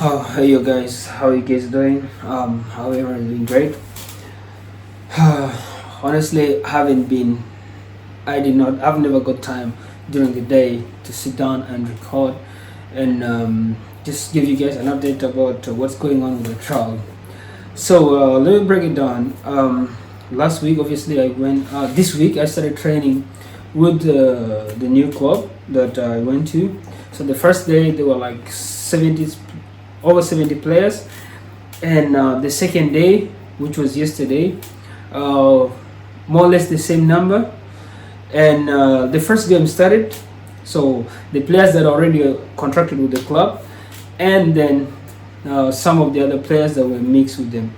Hey you guys, how you guys doing? How everyone doing great? Honestly, I've never got time during the day to sit down and record and just give you guys an update about what's going on with the trial. So let me break it down. Last week, obviously, this week I started training with the new club that I went to. So the first day there were like 70 players, and the second day, which was yesterday, more or less the same number. And the first game started, so the players that already contracted with the club, and then some of the other players that were mixed with them.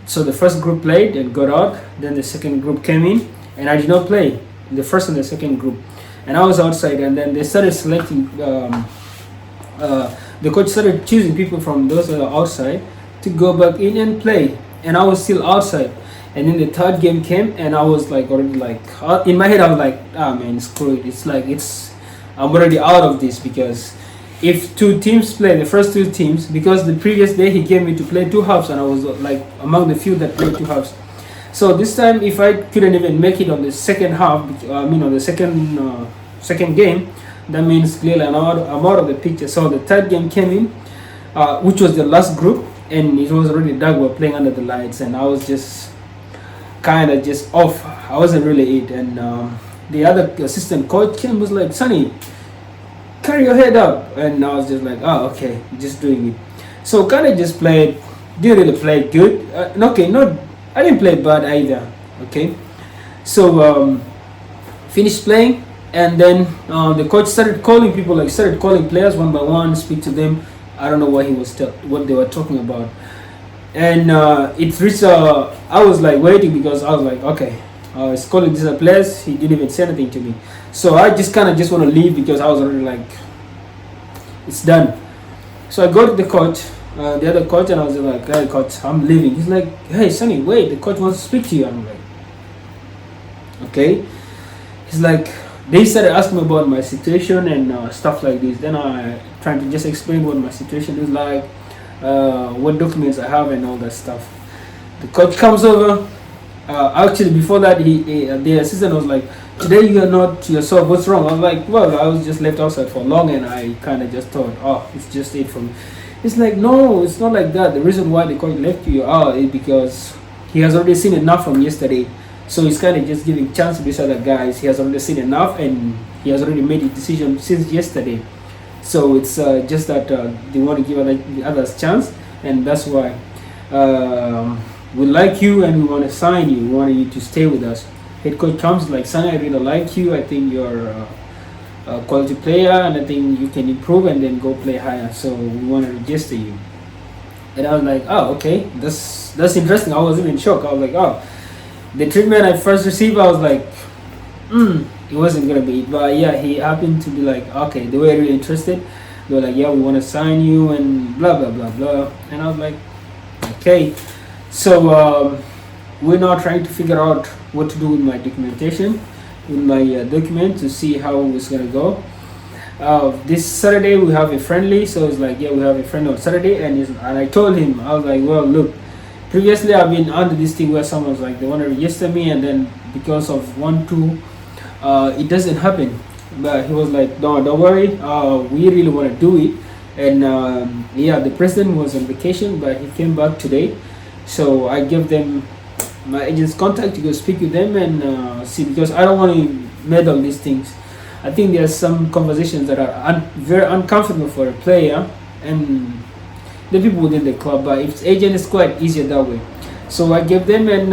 So the first group played and got out. Then the second group came in, and I did not play in the first and the second group, and I was outside. And then they started selecting. The coach started choosing people from those that are outside to go back in and play, and I was still outside. And then the third game came, and I was like already like in my head I was like, ah man, screw it. I'm already out of this, because if two teams play, the first two teams, because the previous day he gave me to play two halves, and I was like among the few that played two halves. So this time, if I couldn't even make it on the second half, on the second game, that means clearly I'm out of the picture. So the third game came in, which was the last group, and it was already dark. We were playing under the lights, and I was just kind of just off. I wasn't really it. And the other assistant coach came, was like, Sonny, carry your head up. And I was just like, oh, okay, just doing it. So kind of just played, didn't really play good. I didn't play bad either. Okay, so finished playing, and then the coach started calling people, like started calling players one by one, speak to them. I don't know what what they were talking about. And it reached. I was like waiting, because I was like, okay, it's calling these players. He didn't even say anything to me, so I just kind of just want to leave, because I was already like, it's done. So I go to the coach, the other coach, and I was like, hey coach, I'm leaving. He's like, hey Sonny, wait, the coach wants to speak to you. I'm like, okay. He's like, they started asking me about my situation and stuff like this. Then I tried to just explain what my situation is like, what documents I have and all that stuff. The coach comes over. Actually, before that, the assistant was like, today you are not yourself, what's wrong? I was like, well, I was just left outside for long, and I kind of just thought, oh, it's just it from. It's like, no, it's not like that. The reason why the coach left you out is because he has already seen enough from yesterday. So he's kind of just giving chance to these other guys. He has already seen enough, and he has already made a decision since yesterday. So it's just that they want to give the others chance, and that's why we like you and we want to sign you. We want you to stay with us. Head coach comes like, son, I really like you. I think you're a quality player, and I think you can improve and then go play higher. So we want to register you. And I was like, oh, okay, that's interesting. I was even shocked. I was like, oh. The treatment I first received, I was like, it wasn't gonna be it. But yeah, he happened to be like, okay, they were really interested. They were like, yeah, we want to sign you and blah blah blah blah. And I was like, okay. So we're now trying to figure out what to do with my documentation, with my document, to see how it's gonna go. This Saturday we have a friendly, so it's like, yeah, we have a friend on Saturday, and I told him, I was like, well, look. Previously, I've been under this thing where someone's like, they want to register me, and then because of 1-2, it doesn't happen. But he was like, no, don't worry, we really want to do it. And yeah, the president was on vacation, but he came back today. So I gave them my agent's contact to go speak with them and see, because I don't want to meddle these things. I think there's some conversations that are very uncomfortable for a player and the people within the club, but if agent is quite easier that way. So I gave them, and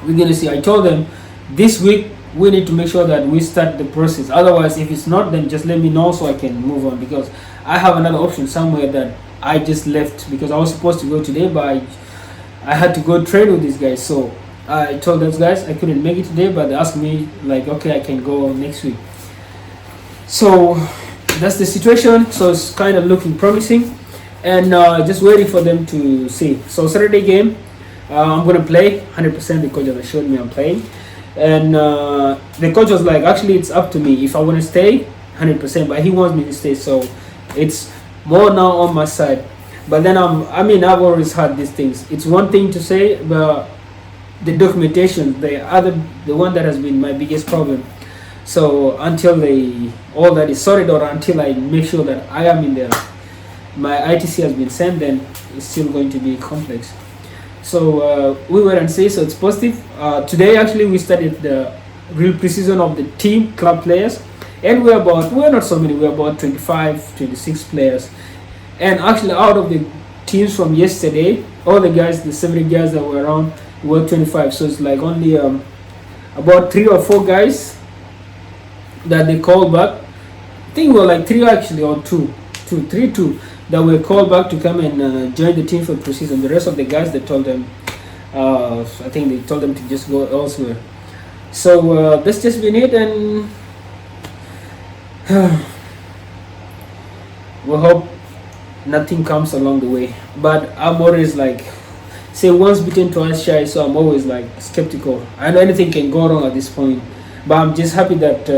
we're gonna see. I told them this week we need to make sure that we start the process. Otherwise, if it's not, then just let me know so I can move on, because I have another option somewhere that I just left, because I was supposed to go today, but I had to go train with these guys. So I told those guys I couldn't make it today, but they asked me like, okay, I can go next week. So that's the situation. So it's kind of looking promising, and just waiting for them to see. So Saturday game, I'm gonna play 100%. The coach has assured me I'm playing, and the coach was like, actually, it's up to me if I want to stay 100%, but he wants me to stay. So it's more now on my side. But then I've always had these things. It's one thing to say, but the documentation, the one that has been my biggest problem. So until all that is sorted, or until I make sure that I am in there, my ITC has been sent, then it's still going to be complex. So we were and see. So it's positive. Today actually we started the real preseason of the team club players, and we're not so many. We're about 25, 26 players, and actually out of the teams from yesterday, all the guys, the 70 guys that were around, were 25. So it's like only about 3 or 4 guys that they called back. I think we were like 3 actually, or 2 that were called back to come and join the team for preseason. The rest of the guys, they told them, I think they told them to just go elsewhere. So that's just been it, and we hope nothing comes along the way. But I'm always like, say once bitten twice shy, so I'm always like skeptical. I know anything can go wrong at this point, but I'm just happy that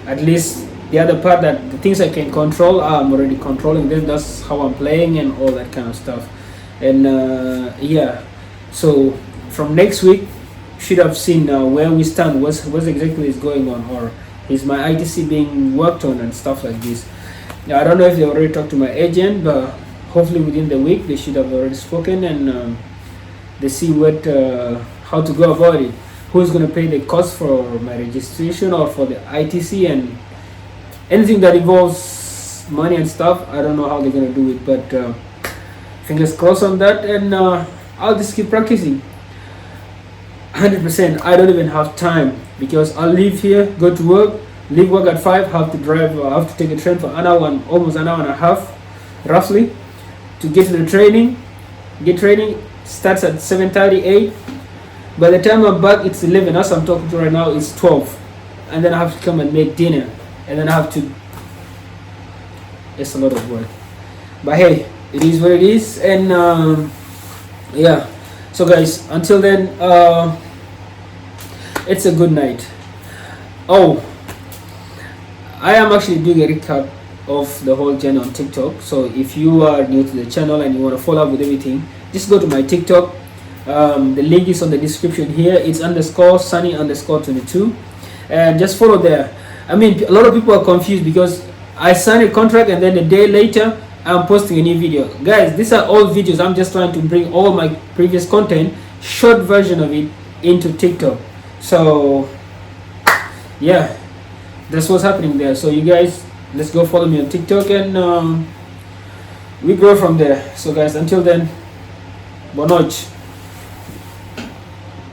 at least the other part, that the things I can control, I'm already controlling them. That's how I'm playing and all that kind of stuff. And yeah, so from next week should have seen where we stand, what exactly is going on, or is my ITC being worked on and stuff like this. I don't know if they already talked to my agent, but hopefully within the week they should have already spoken, and they see how to go about it, who's going to pay the cost for my registration or for the ITC, and anything that involves money and stuff. I don't know how they're going to do it, but fingers crossed on that, and I'll just keep practicing 100%. I don't even have time, because I'll leave here, go to work, leave work at 5, have to drive, have to take a train for almost an hour and a half roughly to get to the training. Training starts at 7:38. By the time I'm back, it's 11. As I'm talking to right now, it's 12, and then I have to come and make dinner, and then I have to. It's a lot of work, but hey, it is what it is, and yeah. So guys, until then, it's a good night. Oh, I am actually doing a recap of the whole journey on TikTok. So if you are new to the channel and you want to follow up with everything, just go to my TikTok. The link is on the description here. It's _sunny_22, and just follow there. I mean, a lot of people are confused because I signed a contract and then a day later I'm posting a new video. Guys, these are old videos. I'm just trying to bring all my previous content, short version of it, into TikTok. So yeah, that's what's happening there. So you guys, let's go follow me on TikTok, and we grow from there. So guys, until then, bon noche.